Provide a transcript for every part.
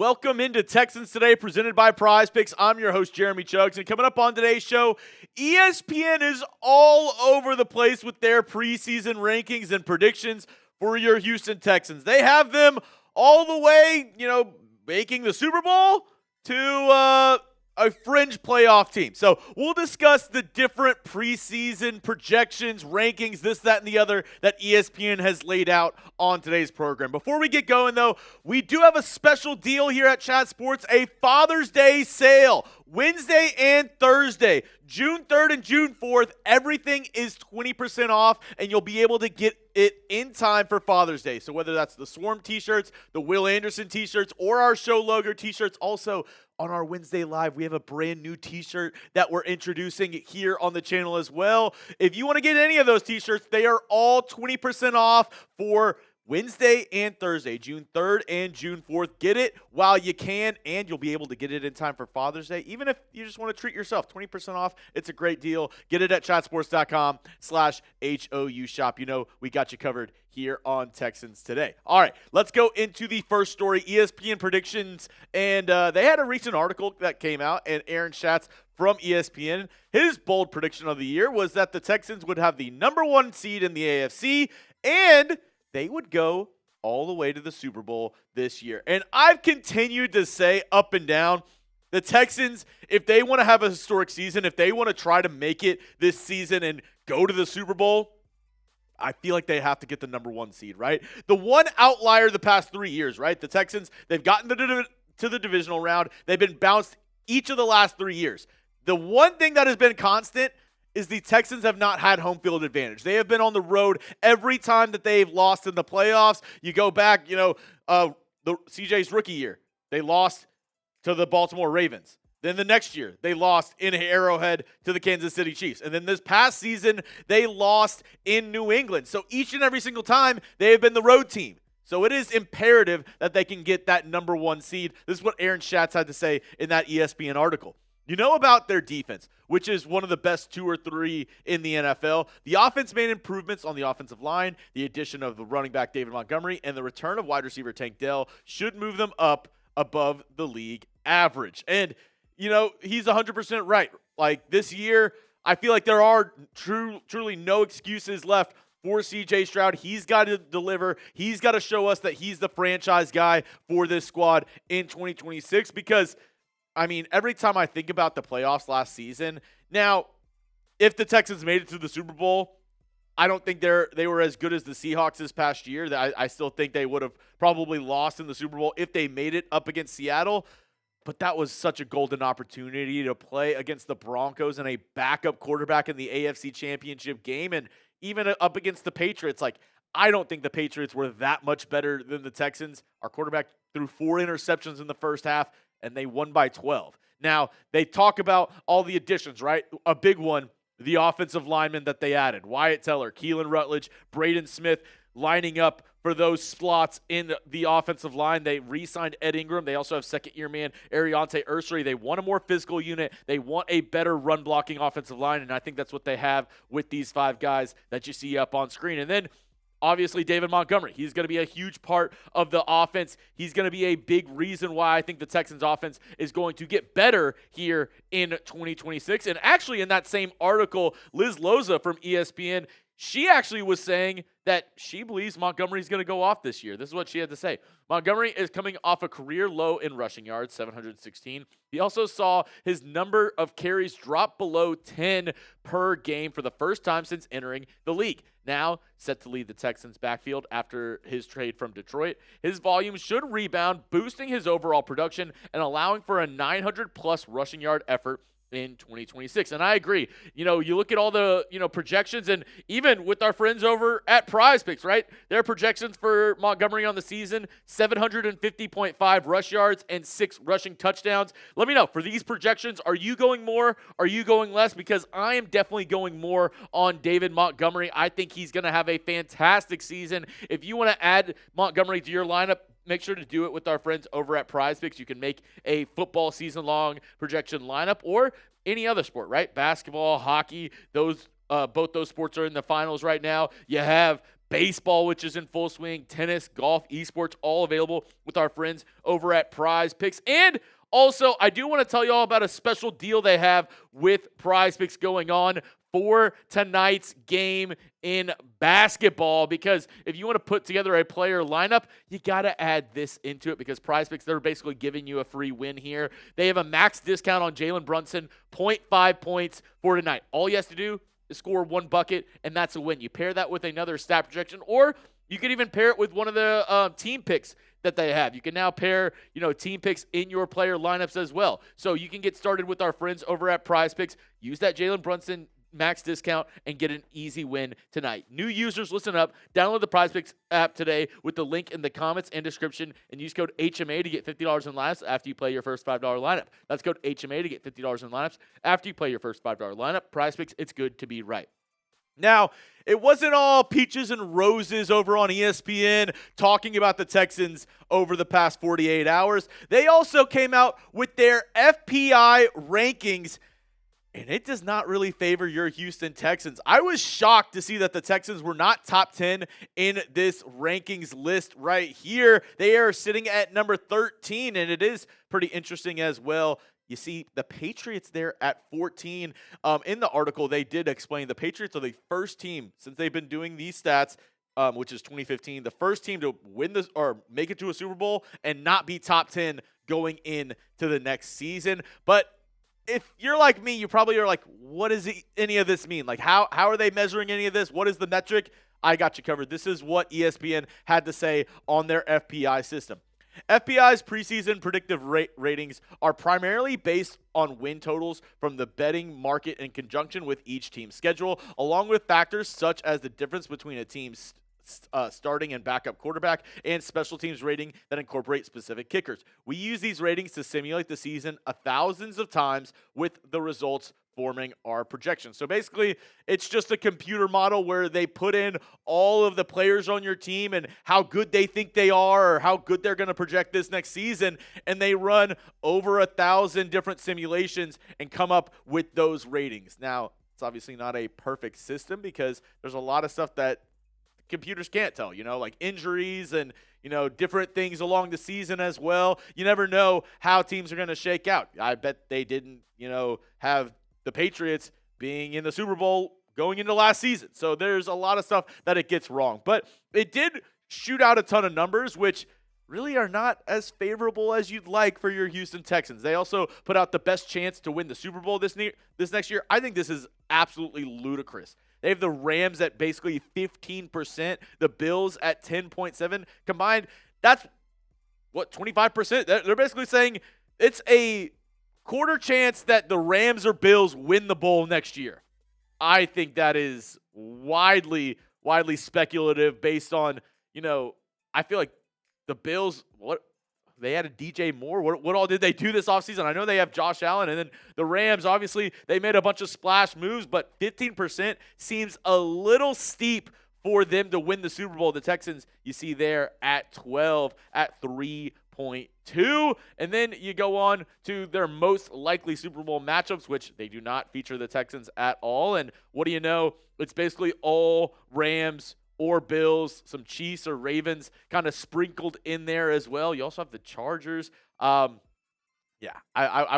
Welcome into Texans Today, presented by Prize Picks. I'm your host, Jeremy Chuggs, and coming up on today's show, ESPN is all over the place with their preseason rankings and predictions for your Houston Texans. They have them all the way, making the Super Bowl to a fringe playoff team. So we'll discuss the different preseason projections, rankings, this, that, and the other that ESPN has laid out on today's program. Before we get going, though, we do have a special deal here at Schatz Sports, a Father's Day sale. Wednesday and Thursday, June 3rd and June 4th, everything is 20% off, and you'll be able to get it in time for Father's Day. So whether that's the Swarm t-shirts, the Will Anderson t-shirts, or our show logo t-shirts, also on our Wednesday Live, we have a brand new t-shirt that we're introducing here on the channel as well. If you want to get any of those t-shirts, they are all 20% off for Wednesday and Thursday, June 3rd and June 4th. Get it while you can, and you'll be able to get it in time for Father's Day. Even if you just want to treat yourself, 20% off. It's a great deal. Get it at chatsports.com/HOU shop. We got you covered here on Texans Today. All right, let's go into the first story, ESPN predictions. And they had a recent article that came out, and Aaron Schatz from ESPN, his bold prediction of the year was that the Texans would have the number 1 seed in the AFC, and they would go all the way to the Super Bowl this year. And I've continued to say up and down, the Texans, if they want to have a historic season, if they want to try to make it this season and go to the Super Bowl, I feel like they have to get the number 1 seed, right? The one outlier the past 3 years, right? The Texans, they've gotten to the divisional round. They've been bounced each of the last 3 years. The one thing that has been constant is the Texans have not had home field advantage. They have been on the road every time that they've lost in the playoffs. You go back, the CJ's rookie year, they lost to the Baltimore Ravens. Then the next year, they lost in Arrowhead to the Kansas City Chiefs. And then this past season, they lost in New England. So each and every single time, they have been the road team. So it is imperative that they can get that number 1 seed. This is what Aaron Schatz had to say in that ESPN article. You know about their defense, which is one of the best 2 or 3 in the NFL. The offense made improvements on the offensive line. The addition of the running back David Montgomery and the return of wide receiver Tank Dell should move them up above the league average. And, he's 100% right. Like this year, I feel like there are truly no excuses left for CJ Stroud. He's got to deliver. He's got to show us that he's the franchise guy for this squad in 2026 because every time I think about the playoffs last season, now, if the Texans made it to the Super Bowl, I don't think they were as good as the Seahawks this past year. I still think they would have probably lost in the Super Bowl if they made it up against Seattle. But that was such a golden opportunity to play against the Broncos and a backup quarterback in the AFC Championship game. And even up against the Patriots, I don't think the Patriots were that much better than the Texans. Our quarterback threw 4 interceptions in the first half, and they won by 12. Now, they talk about all the additions, right? A big one, the offensive linemen that they added. Wyatt Teller, Keelan Rutledge, Braden Smith lining up for those slots in the offensive line. They re-signed Ed Ingram. They also have second-year man Ariante Ursary. They want a more physical unit. They want a better run-blocking offensive line, and I think that's what they have with these 5 guys that you see up on screen. And then obviously, David Montgomery, he's going to be a huge part of the offense. He's going to be a big reason why I think the Texans offense is going to get better here in 2026. And actually, in that same article, Liz Loza from ESPN, she actually was saying that she believes Montgomery's going to go off this year. This is what she had to say. Montgomery is coming off a career low in rushing yards, 716. He also saw his number of carries drop below 10 per game for the first time since entering the league. Now set to lead the Texans backfield after his trade from Detroit. His volume should rebound, boosting his overall production and allowing for a 900-plus rushing yard effort in 2026. And I agree. You look at all the, projections, and even with our friends over at Prize Picks, right? Their projections for Montgomery on the season, 750.5 rush yards and 6 rushing touchdowns. Let me know, for these projections, are you going more? Are you going less? Because I am definitely going more on David Montgomery. I think he's going to have a fantastic season. If you want to add Montgomery to your lineup, make sure to do it with our friends over at Prize Picks. You can make a football season-long projection lineup or any other sport, right? Basketball, hockey, those Both those sports are in the finals right now. You have baseball, which is in full swing, tennis, golf, esports, all available with our friends over at Prize Picks. And also, I do want to tell you all about a special deal they have with Prize Picks going on for tonight's game in basketball, because if you want to put together a player lineup, you got to add this into it, because Prize Picks, they're basically giving you a free win here. They have a max discount on Jalen Brunson, 0.5 points for tonight. All he has to do is score one bucket, and that's a win. You pair that with another stat projection, or you could even pair it with one of the team picks that they have. You can now pair, team picks in your player lineups as well. So you can get started with our friends over at Prize Picks. Use that Jalen Brunson max discount and get an easy win tonight. New users, listen up. Download the Prize Picks app today with the link in the comments and description, and use code HMA to get $50 in lineups after you play your first $5 lineup. That's code HMA to get $50 in lineups after you play your first $5 lineup. Prize Picks, it's good to be right. Now, it wasn't all peaches and roses over on ESPN talking about the Texans over the past 48 hours. They also came out with their FPI rankings, and it does not really favor your Houston Texans. I was shocked to see that the Texans were not top 10 in this rankings list right here. They are sitting at number 13, and it is pretty interesting as well. You see the Patriots there at 14. In the article, they did explain the Patriots are the first team since they've been doing these stats, which is 2015, the first team to win this or make it to a Super Bowl and not be top 10 going into the next season. But if you're like me, you probably are like, what does any of this mean? Like, how are they measuring any of this? What is the metric? I got you covered. This is what ESPN had to say on their FPI system. FPI's preseason predictive ratings are primarily based on win totals from the betting market in conjunction with each team's schedule, along with factors such as the difference between a team's starting and backup quarterback and special teams rating that incorporate specific kickers. We use these ratings to simulate the season thousands of times, with the results forming our projections. So basically, it's just a computer model where they put in all of the players on your team and how good they think they are or how good they're going to project this next season, and they run over 1,000 different simulations and come up with those ratings. Now, it's obviously not a perfect system because there's a lot of stuff that computers can't tell, like injuries and, different things along the season as well. You never know how teams are going to shake out. I bet they didn't, have the Patriots being in the Super Bowl going into last season. So there's a lot of stuff that it gets wrong. But it did shoot out a ton of numbers, which really are not as favorable as you'd like for your Houston Texans. They also put out the best chance to win the Super Bowl this next year. I think this is absolutely ludicrous. They have the Rams at basically 15%, the Bills at 10.7 combined. That's what, 25%? They're basically saying it's a quarter chance that the Rams or Bills win the bowl next year. I think that is widely speculative based on, I feel like the Bills, they had a DJ Moore. What all did they do this offseason? I know they have Josh Allen, and then the Rams, obviously, they made a bunch of splash moves, but 15% seems a little steep for them to win the Super Bowl. The Texans, you see there at 12, at 3.2. And then you go on to their most likely Super Bowl matchups, which they do not feature the Texans at all. And what do you know? It's basically all Rams or Bills, some Chiefs or Ravens kind of sprinkled in there as well. You also have the Chargers. I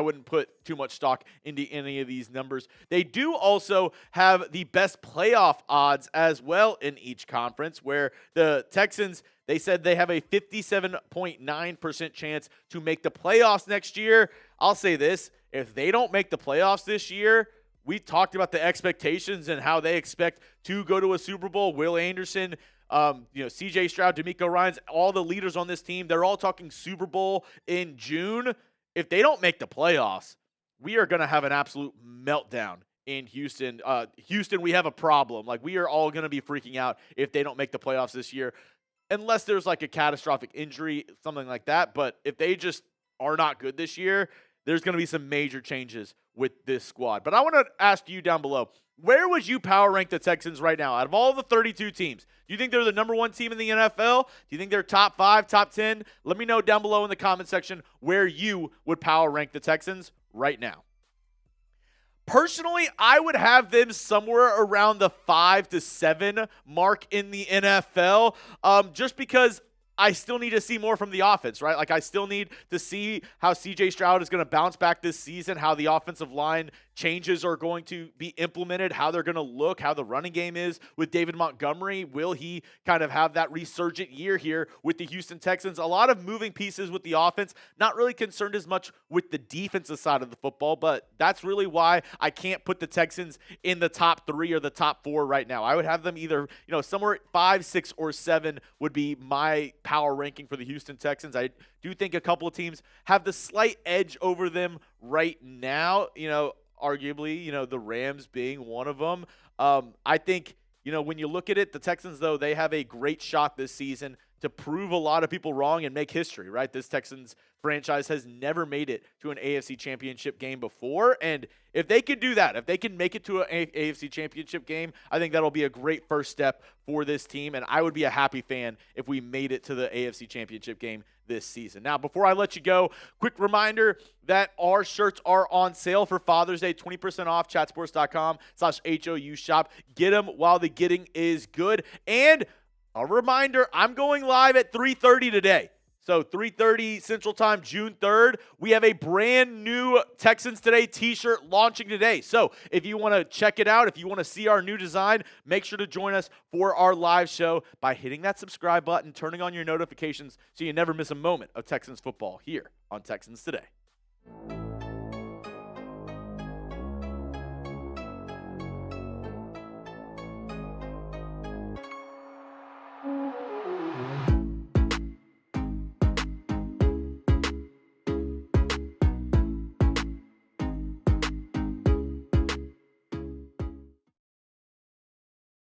wouldn't put too much stock into any of these numbers. They do also have the best playoff odds as well in each conference, where the Texans, they said they have a 57.9% chance to make the playoffs next year. I'll say this, if they don't make the playoffs this year, we talked about the expectations and how they expect to go to a Super Bowl. Will Anderson, C.J. Stroud, DeMeco Ryans, all the leaders on this team, they're all talking Super Bowl in June. If they don't make the playoffs, we are going to have an absolute meltdown in Houston. Houston, we have a problem. Like, we are all going to be freaking out if they don't make the playoffs this year, unless there's like a catastrophic injury, something like that. But if they just are not good this year, there's going to be some major changes with this squad. But I want to ask you down below, where would you power rank the Texans right now? Out of all the 32 teams, do you think they're the number one team in the NFL? Do you think they're top 5, top 10? Let me know down below in the comment section where you would power rank the Texans right now. Personally, I would have them somewhere around the 5 to 7 mark in the NFL, just because I still need to see more from the offense, right? Like, I still need to see how C.J. Stroud is going to bounce back this season, how the offensive line changes are going to be implemented, how they're going to look, how the running game is with David Montgomery. Will he kind of have that resurgent year here with the Houston Texans? A lot of moving pieces with the offense. Not really concerned as much with the defensive side of the football, but that's really why I can't put the Texans in the top 3 or the top 4 right now. I would have them either, somewhere at 5, 6, or 7 would be my power ranking for the Houston Texans. I do think a couple of teams have the slight edge over them right now, arguably, the Rams being one of them. I think, when you look at it, the Texans, though, they have a great shot this season to prove a lot of people wrong and make history, right? This Texans franchise has never made it to an AFC championship game before. And if they could do that, if they can make it to an AFC championship game, I think that'll be a great first step for this team. And I would be a happy fan if we made it to the AFC championship game this season. Now, before I let you go, quick reminder that our shirts are on sale for Father's Day, 20% off, chatsports.com/HOU shop. Get them while the getting is good. And a reminder, I'm going live at 3:30 today. So 3:30 Central Time, June 3rd, we have a brand new Texans Today t-shirt launching today. So if you want to check it out, if you want to see our new design, make sure to join us for our live show by hitting that subscribe button, turning on your notifications so you never miss a moment of Texans football here on Texans Today.